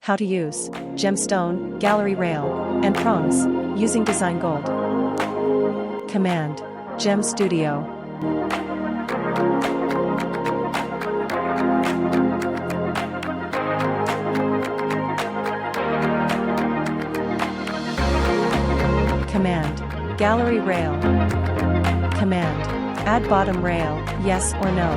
How to use gemstone, gallery rail, and prongs using DesignGold. Command Gem Studio. Command Gallery rail. Command Add bottom rail, yes or no.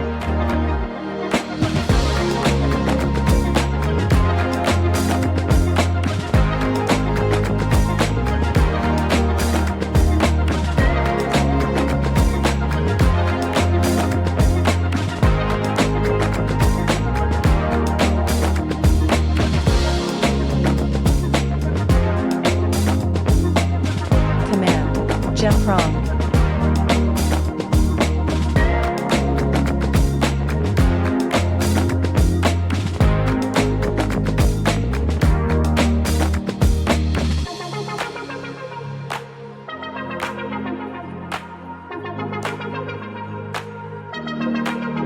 Command Gem Prong.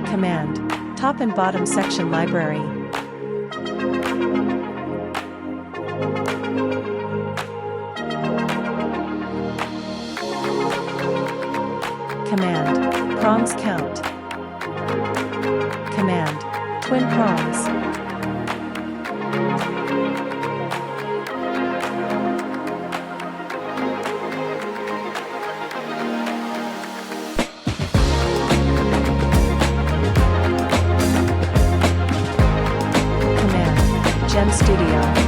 Command Top and bottom section library. Command Prongs count. Command Twin prongs. Command Gem Studio.